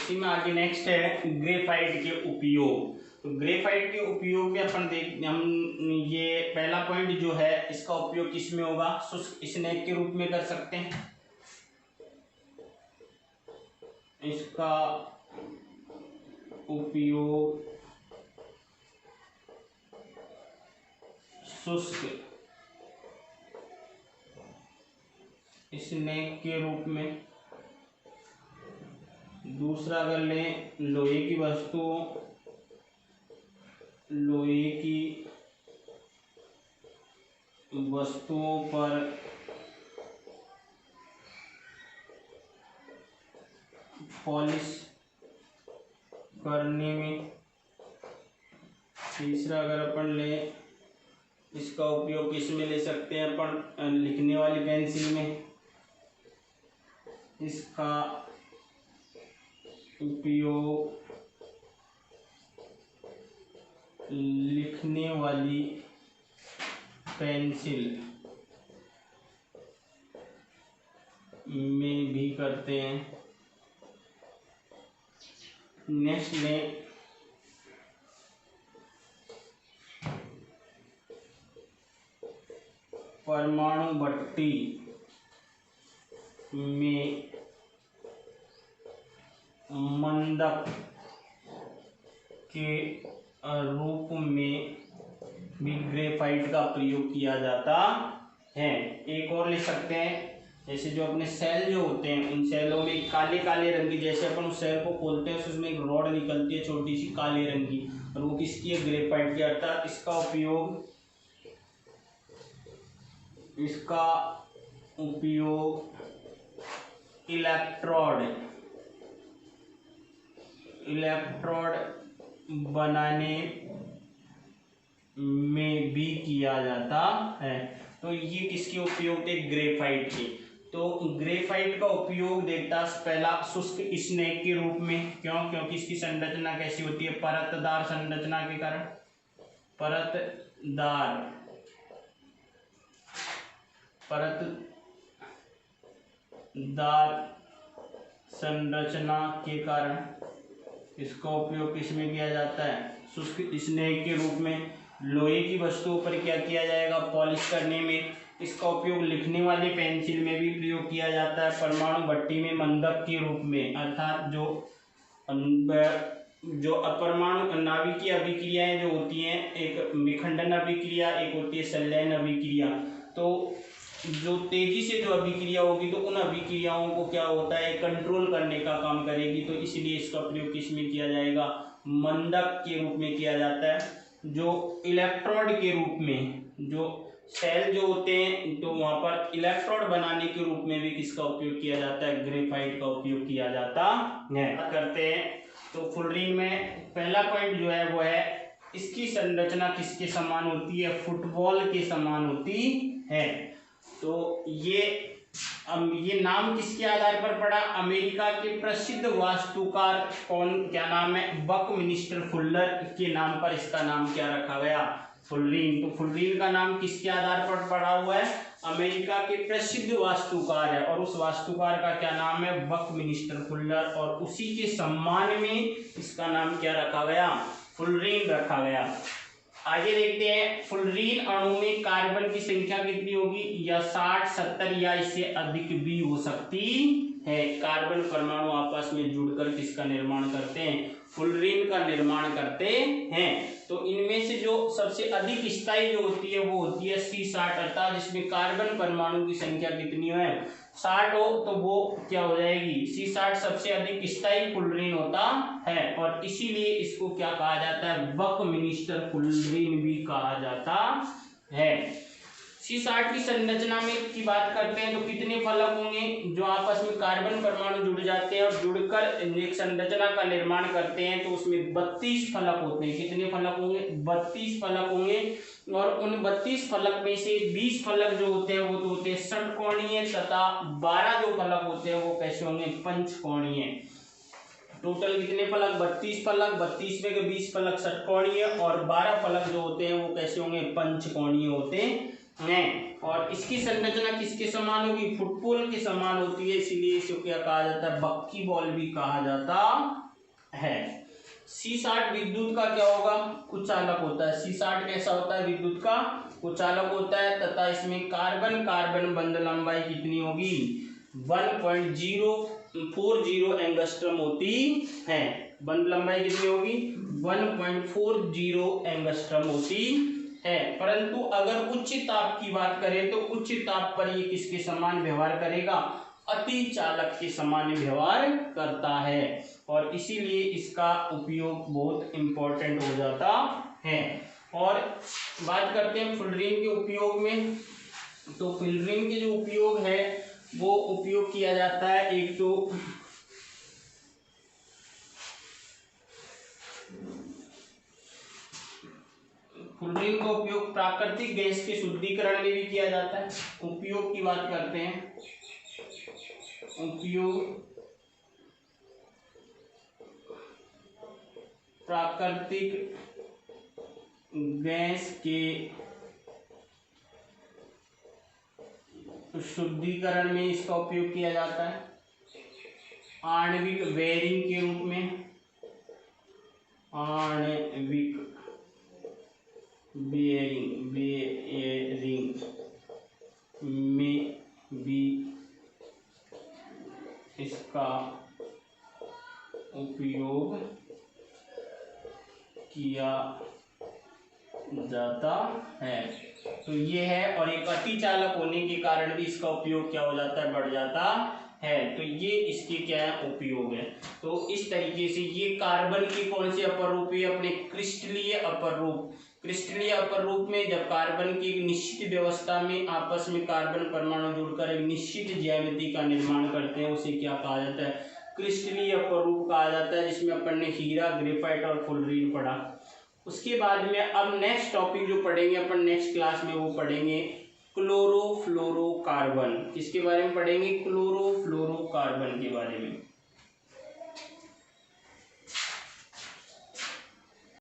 इसी में आगे नेक्स्ट है ग्रेफाइट के उपयोग। तो ग्रेफाइट के उपयोग में हम ये पहला पॉइंट जो है इसका उपयोग किस में होगा, शुष्क स्नैक के रूप में कर सकते हैं। इसका उपयोग शुष्क स्नैक के रूप में। दूसरा अगर लें लोहे की वस्तुओं पर पॉलिश करने में। तीसरा अगर अपन लें इसका उपयोग किस में ले सकते हैं अपन, लिखने वाली पेंसिल में। इसका उपयोग लिखने वाली पेंसिल में भी करते हैं। नेक्स्ट में परमाणु भट्टी में मंदक के रूप में भी ग्रेफाइट का प्रयोग किया जाता है। एक और ले सकते हैं, जैसे जो अपने सेल जो होते हैं उन सेलों में काले काले रंग की, जैसे अपन उस सेल को खोलते हैं उसमें एक रॉड निकलती है छोटी सी काले रंग की, और वो किसकी है, ग्रेफाइट की। अर्थात इसका उपयोग इलेक्ट्रोड बनाने में भी किया जाता है। तो ये किसके उपयोग थे, ग्रेफाइट के। तो ग्रेफाइट का उपयोग देखता पहला शुष्क स्नैक के रूप में। क्यों, क्योंकि इसकी संरचना कैसी होती है, परतदार संरचना के कारण, परतदार संरचना के कारण इसका उपयोग किस में किया जाता है, शुष्क स्नैक के रूप में। लोहे की वस्तुओं पर क्या किया जाएगा, पॉलिश करने में। इसका उपयोग लिखने वाली पेंसिल में भी प्रयोग किया जाता है। परमाणु भट्टी में मंदक के रूप में, अर्थात जो अपरमाणु नाभिकीय अभिक्रियाएं जो होती हैं, एक विखंडन अभिक्रिया, एक होती है संलयन अभिक्रिया। तो जो तेजी से जो अभिक्रिया होगी तो उन अभिक्रियाओं को क्या होता है, कंट्रोल करने का काम करेगी। तो इसलिए इसका प्रयोग किस में किया जाएगा, मंदक के रूप में किया जाता है। जो इलेक्ट्रोड के रूप में, जो सेल जो होते हैं तो वहां पर इलेक्ट्रोड बनाने के रूप में भी किसका उपयोग किया जाता है, ग्रेफाइट का उपयोग किया जाता है। करते हैं तो फुलरिन में पहला पॉइंट जो है वो है इसकी संरचना किसके समान होती है, फुटबॉल के समान होती है। तो ये नाम किसके आधार पर पड़ा, अमेरिका के प्रसिद्ध वास्तुकार क्या नाम है, बकमिनिस्टर फुल्लर के नाम पर इसका नाम क्या रखा गया, फुलरिन। तो फुलरिन का नाम किसके आधार पर पड़ा हुआ है, अमेरिका के प्रसिद्ध वास्तुकार है, और उस वास्तुकार का क्या नाम है, बकमिनिस्टर फुल्लर, और उसी के सम्मान में इसका नाम क्या रखा गया, फुलरिन रखा गया। आगे देखते हैं, फुलरिन अणु में कार्बन की संख्या कितनी होगी, या 60, 70 या इससे अधिक भी हो सकती है। कार्बन परमाणु आपस में जुड़कर किसका निर्माण करते हैं, फुलरिन का निर्माण करते हैं। तो इनमें से जो सबसे अधिक स्थायी जो होती है वो होती है C60, अर्थात जिसमें कार्बन परमाणु की संख्या कितनी है, 60 हो, तो वो क्या हो जाएगी, C60 सबसे अधिक स्थायी फुलरिन होता है, और इसीलिए इसको क्या कहा जाता है, बकमिनिस्टर फुलरिन भी कहा जाता है। C60 की संरचना में की बात करते हैं तो कितने फलक होंगे, जो आपस में कार्बन परमाणु जुड़ जाते हैं और जुड़कर एक संरचना का निर्माण करते हैं, तो उसमें 32 फलक होते हैं। कितने फलक होंगे, 32 फलक होंगे, और उन 32 फलक में से 20 फलक जो होते हैं वो तो होते हैं षटकोणीय, तथा 12 जो फलक होते हैं वो कैसे होंगे, पंचकोणीय। टोटल कितने फलक, 32 फलक, 32 में के 20 फलक षटकोणीय, और 12 फलक जो होते हैं वो कैसे होंगे, पंचकोणीय होते है। और इसकी संरचना किसके समान होगी, फुटबॉल के समान होती है, इसीलिए इसे क्या कहा जाता है, बक्की बॉल भी कहा जाता है। C60 विद्युत का क्या होगा, कुचालक होता है। C60 कैसा होता है, विद्युत का कुचालक होता है तथा इसमें कार्बन कार्बन बंध लंबाई कितनी होगी, 1.040 एंगस्ट्रम होती है। बंध लंबाई कितनी होगी, 1.40 एंगस्ट्रम होती है। परंतु अगर उच्च ताप की बात करें तो उच्च ताप पर ये किसके समान व्यवहार करेगा, अति चालक के समान व्यवहार करता है और इसीलिए इसका उपयोग बहुत इंपॉर्टेंट हो जाता है। और बात करते हैं फुलरिन के उपयोग में, तो फुलरिन के जो उपयोग है वो उपयोग किया जाता है, एक तो फुलरिन का उपयोग प्राकृतिक गैस के शुद्धिकरण में भी किया जाता है। उपयोग की बात करते हैं, उपयोग प्राकृतिक गैस के शुद्धिकरण में इसका उपयोग किया जाता है। आणविक बेरिंग के रूप में, आणविक बेरिंग में भी इसका उपयोग किया जाता है। तो ये है, और एक अति चालक होने के कारण भी इसका उपयोग क्या हो जाता है, बढ़ जाता है। तो ये इसके क्या है, उपयोग है। तो इस तरीके से ये कार्बन के कौन से अपर रूप है, अपने क्रिस्टलीय अपर रूप। क्रिस्टलीय अपर रूप में जब कार्बन की एक निश्चित व्यवस्था में आपस में कार्बन परमाणु जुड़कर एक निश्चित ज्यामिति का निर्माण करते हैं, उसे क्या कहा जाता है, क्रिस्टलीय अपर रूप कहा जाता है, जिसमें अपन ने हीरा, ग्रेफाइट और फुलरिन पढ़ा। उसके बाद में अब नेक्स्ट टॉपिक जो पढ़ेंगे अपन नेक्स्ट क्लास में, वो पढ़ेंगे क्लोरोफ्लोरोकार्बन। किसके बारे में पढ़ेंगे, क्लोरोफ्लोरोकार्बन के बारे में।